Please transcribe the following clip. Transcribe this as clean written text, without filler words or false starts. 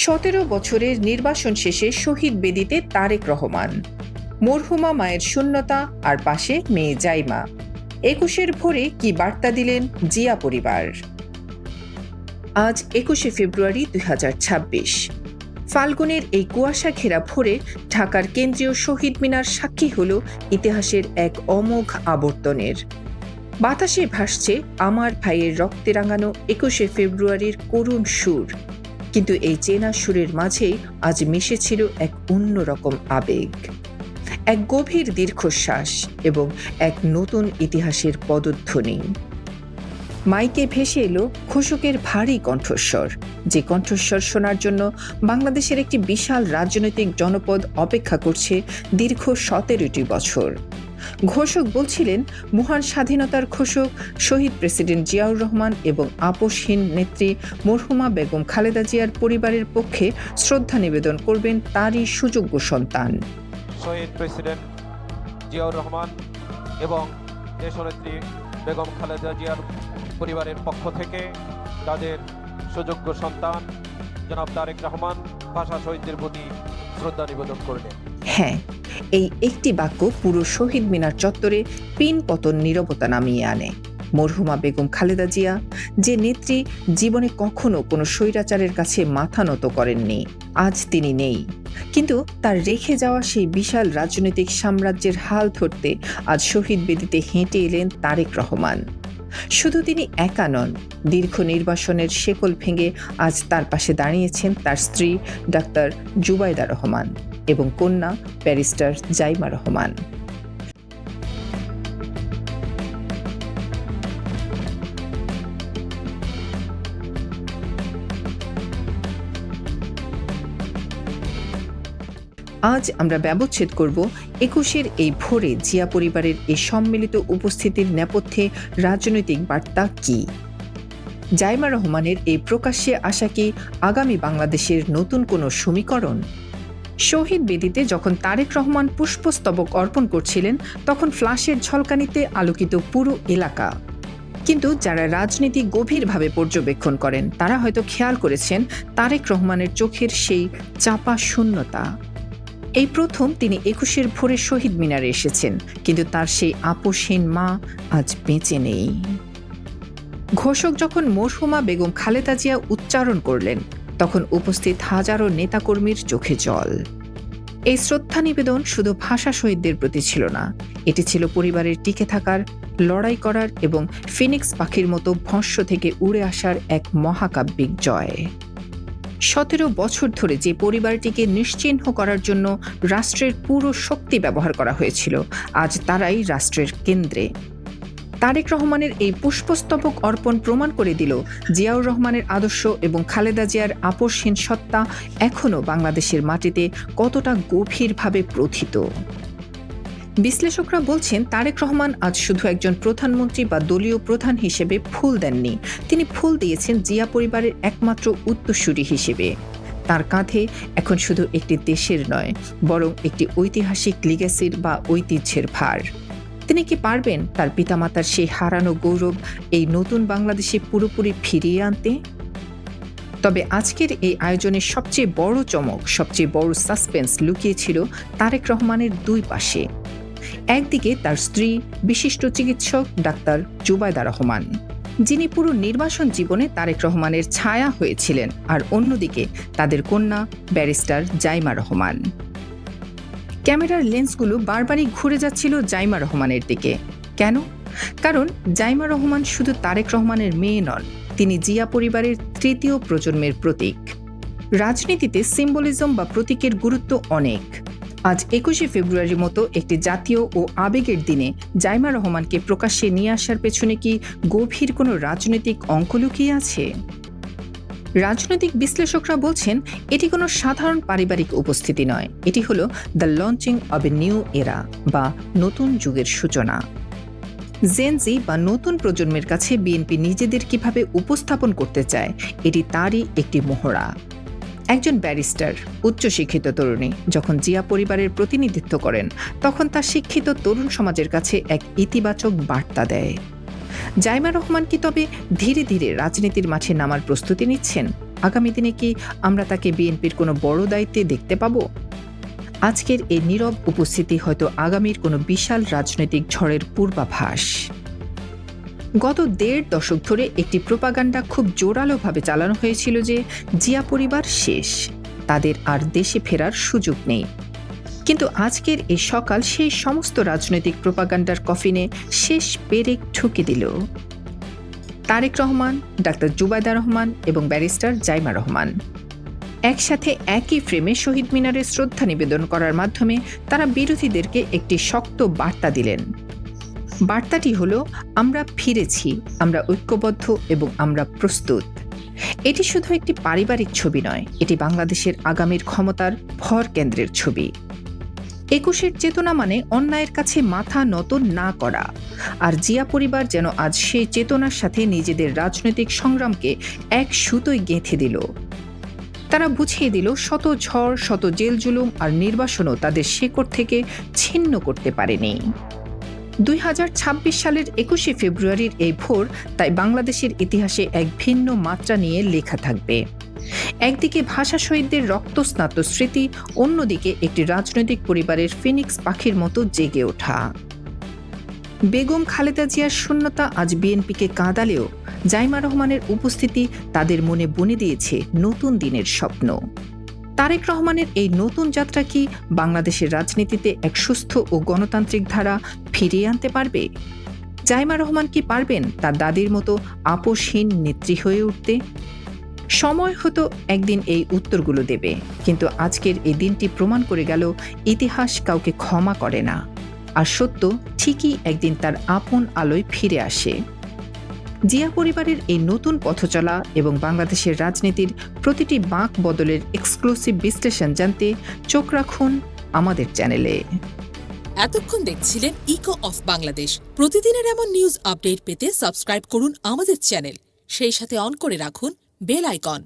17 বছরের নির্বাসন শেষে শহীদ বেদিতে তারেক রহমান, মরহুমা মায়ের শূন্যতা আর পাশে মেয়ে জাইমা। 21 ভোরে কি বার্তা দিলেন জিয়া পরিবার? আজ 21 ফেব্রুয়ারি 2026। ফাল্গুনের এই কুয়াশা ঘেরা ভোরে ঢাকার কেন্দ্রীয় শহীদ মিনার সাক্ষী হল ইতিহাসের এক অমোঘ আবর্তনের। বাতাসে ভাসছে আমার ভাইয়ের রক্তে রাঙানো 21 ফেব্রুয়ারির করুণ সুর, কিন্তু এই চেনা সুরের মাঝেই আজ মিশেছিল এক অন্যরকম আবেগ, এক গভীর দীর্ঘশ্বাস এবং এক নতুন ইতিহাসের পদধ্বনি। মাইকে ভেসে এলো ঘোষকের ভারী কণ্ঠস্বর, যে কণ্ঠস্বর শোনার জন্য বাংলাদেশের একটি বিশাল রাজনৈতিক জনপদ অপেক্ষা করছে দীর্ঘ 17টি বছর। ঘোষক বলছিলেন, মহান স্বাধীনতার ঘোষক শহীদ প্রেসিডেন্ট জিয়াউর রহমান এবং আপসহীন নেত্রী মরহুমা বেগম খালেদা জিয়ার পরিবারের পক্ষে শ্রদ্ধা নিবেদন করবেন তারই সুযোগ্য সন্তান শহীদ প্রেসিডেন্ট জিয়াউর রহমান এবং দেশনেত্রী বেগম খালেদা জিয়ার পরিবারের পক্ষ থেকে তাদের সুযোগ্য সন্তান জনাব তারেক রহমান ভাষা শহীদদের প্রতি শ্রদ্ধা নিবেদন করলেন। হ্যাঁ, এই একটি বাক্য পুরো শহীদ মিনার চত্বরে পিন পতন নীরবতা নামিয়ে আনে। মরহুমা বেগম খালেদা জিয়া, যে নেত্রী জীবনে কখনো কোনো স্বৈরাচারের কাছে মাথা নত করেননি, আজ তিনি নেই, কিন্তু তার রেখে যাওয়া সেই বিশাল রাজনৈতিক সাম্রাজ্যের হাল ধরতে আজ শহীদ বেদিতে হেঁটে এলেন তারেক রহমান। শুধু তিনি একা নন, দীর্ঘ নির্বাসনের শেকল ভেঙে আজ তার পাশে দাঁড়িয়েছেন তার স্ত্রী ডাক্তার জুবাইদা রহমান এবং কন্যা ব্যারিস্টার জাইমা রহমান। আজ আমরা ব্যবচ্ছেদ করব 21-এর এই ভোরে জিয়া পরিবারের এই সম্মিলিত উপস্থিতির নেপথ্যে রাজনৈতিক বার্তা কি? জাইমা রহমানের এই প্রকাশ্যে আসা কি আগামী বাংলাদেশের নতুন কোনো সমীকরণ? শহীদ বেদিতে যখন তারেক রহমান পুষ্পস্তবক অর্পণ করছিলেন, তখন ফ্ল্যাশের ঝলকানিতে আলোকিত পুরো এলাকা। কিন্তু যারা রাজনীতি গভীরভাবে পর্যবেক্ষণ করেন, তারা হয়তো খেয়াল করেছেন তারেক রহমানের চোখের সেই চাপা শূন্যতা। এই প্রথম তিনি 21-এর ভোরে শহীদ মিনারে এসেছেন, কিন্তু তার সেই আপসহীন মা আজ বেঁচে নেই। ঘোষক যখন মরহুমা বেগম খালেদা জিয়া উচ্চারণ করলেন, তখন উপস্থিত হাজারো নেতাকর্মীর চোখে জল। এই শ্রদ্ধা নিবেদন শুধু ভাষা শহীদদের প্রতি ছিল না, এটি ছিল পরিবারের টিকে থাকার, লড়াই করার এবং ফিনিক্স পাখির মতো ভস্ম থেকে উড়ে আসার এক মহাকাব্যিক জয়। 17 বছর ধরে যে পরিবারটিকে নিশ্চিহ্ন করার জন্য রাষ্ট্রের পুরো শক্তি ব্যবহার করা হয়েছিল, আজ তারাই রাষ্ট্রের কেন্দ্রে। তারেক রহমানের এই পুষ্পস্তবক অর্পণ প্রমাণ করে দিল জিয়াউর রহমানের আদর্শ এবং খালেদা জিয়ার আপসহীন সত্তা এখনও বাংলাদেশের মাটিতে কতটা গভীরভাবে প্রথিত। বিশ্লেষকরা বলছেন, তারেক রহমান আজ শুধু একজন প্রধানমন্ত্রী বা দলীয় প্রধান হিসেবে ফুল দেননি, তিনি ফুল দিয়েছেন জিয়া পরিবারের একমাত্র উত্তরসূরি হিসেবে। তার কাঁধে এখন শুধু একটি দেশের নয়, বরং একটি ঐতিহাসিক লিগ্যাসির বা ঐতিহ্যের ভার। তিনি কি পারবেন তার পিতামাতার সেই হারানো গৌরব এই নতুন বাংলাদেশে পুরোপুরি ফিরিয়ে আনতে? তবে আজকের এই আয়োজনের সবচেয়ে বড় চমক, সবচেয়ে বড় সাসপেন্স লুকিয়েছিল তারেক রহমানের দুই পাশে। একদিকে তার স্ত্রী বিশিষ্ট চিকিৎসক ডাক্তার জুবাইদা রহমান, যিনি পুরো নির্বাসন জীবনে তারেক রহমানের ছায়া হয়েছিলেন, আর অন্যদিকে তাদের কন্যা ব্যারিস্টার জাইমা রহমান। ক্যামেরার লেন্সগুলো বারবারই ঘুরে যাচ্ছিল জাইমা রহমানের দিকে। কেন? কারণ জাইমা রহমান শুধু তারেক রহমানের মেয়ে নন, তিনি জিয়া পরিবারের তৃতীয় প্রজন্মের প্রতীক। রাজনীতিতে সিম্বলিজম বা প্রতীকের গুরুত্ব অনেক। আজ 21 ফেব্রুয়ারির মতো একটি জাতীয় ও আবেগের দিনে জাইমা রহমানকে প্রকাশ্যে নিয়ে আসার পেছনে কি গভীর কোনো রাজনৈতিক অঙ্ক লুকিয়ে আছে? রাজনৈতিক বিশ্লেষকরা বলছেন, এটি কোনো সাধারণ পারিবারিক উপস্থিতি নয়, এটি হলো the launching of a new এরা বা নতুন যুগের সূচনা। জেনজি বা নতুন প্রজন্মের কাছে বিএনপি নিজেদের কিভাবে উপস্থাপন করতে চায়, এটি তারই একটি মহড়া। একজন ব্যারিস্টার, উচ্চশিক্ষিত তরুণী যখন জিয়া পরিবারের প্রতিনিধিত্ব করেন, তখন তা শিক্ষিত তরুণ সমাজের কাছে এক ইতিবাচক বার্তা দেয়। জাইমা রহমান কি তবে ধীরে ধীরে রাজনীতির মাঠে নামার প্রস্তুতি নিচ্ছেন? আগামী দিনে কি আমরা তাকে বিএনপির কোনো বড় দায়িত্বে দেখতে পাব? আজকের এই নীরব উপস্থিতি হয়তো আগামীর কোনো বিশাল রাজনৈতিক ঝড়ের পূর্বাভাস। গত ১.৫ দশক ধরে একটি প্রোপাগান্ডা খুব জোরালোভাবে চালানো হয়েছিল যে জিয়া পরিবার শেষ, তাদের আর দেশে ফেরার সুযোগ নেই। কিন্তু আজকের এই সকাল সেই সমস্ত রাজনৈতিক প্রোপাগান্ডার কফিনে শেষ পেরেক ঠুকে দিল। তারেক রহমান, ডাক্তার জুবাইদা রহমান এবং ব্যারিস্টার জাইমা রহমান একসাথে একই ফ্রেমে শহীদ মিনারে শ্রদ্ধা নিবেদন করার মাধ্যমে তারা বিরোধীদেরকে একটি শক্ত বার্তা দিলেন। বার্তাটি হলো, আমরা ফিরেছি, আমরা ঐক্যবদ্ধ এবং আমরা প্রস্তুত। এটি শুধু একটি পারিবারিক ছবি নয়, এটি বাংলাদেশের আগামীর ক্ষমতার ভর কেন্দ্রের ছবি। ২১-এর চেতনা মানে অন্যায়ের কাছে মাথা নত না করা, আর জিয়া পরিবার যেন আজ সেই চেতনার সাথে নিজেদের রাজনৈতিক সংগ্রামকে এক সুতোয় গেঁথে দিল। তারা বুঝিয়ে দিল শত ঝড়, শত জেল জুলুম আর নির্বাসনও তাদের শেকড় থেকে ছিন্ন করতে পারেনি। ২০২৬ সালের ২১শে ফেব্রুয়ারির এই ভোর তাই বাংলাদেশের ইতিহাসে এক ভিন্ন মাত্রা নিয়ে লেখা থাকবে। একদিকে ভাষা শহীদদের রক্তস্নাত স্মৃতি, অন্যদিকে একটি রাজনৈতিক পরিবারের ফিনিক্স পাখির মতো জেগে ওঠা। বেগম খালেদা জিয়ার শূন্যতা আজ বিএনপিকে কাঁদালেও জাইমা রহমানের উপস্থিতি তাদের মনে বুনে দিয়েছে নতুন দিনের স্বপ্ন। তারেক রহমানের এই নতুন যাত্রা কি বাংলাদেশের রাজনীতিতে এক সুস্থ ও গণতান্ত্রিক ধারা ফিরিয়ে আনতে পারবে? জাইমা রহমান কি পারবেন তার দাদির মতো আপোষহীন নেত্রী হয়ে উঠতে? সময় হয়তো একদিন এই উত্তরগুলো দেবে, কিন্তু আজকের এই দিনটি প্রমাণ করে গেল ইতিহাস কাউকে ক্ষমা করে না, আর সত্য ঠিকই একদিন তার আপন আলোয় ফিরে আসে। জিয়া পরিবারের এই নতুন পথচলা এবং বাংলাদেশের রাজনীতির প্রতিটি বাঁক বদলের এক্সক্লুসিভ বিশ্লেষণ জানতে চোখ রাখুন আমাদের চ্যানেলে। এতক্ষণ দেখছিলেন ইকো অফ বাংলাদেশ। প্রতিদিনের এমন নিউজ আপডেট পেতে সাবস্ক্রাইব করুন আমাদের চ্যানেল, সেই সাথে অন করে রাখুন বেল আইকন।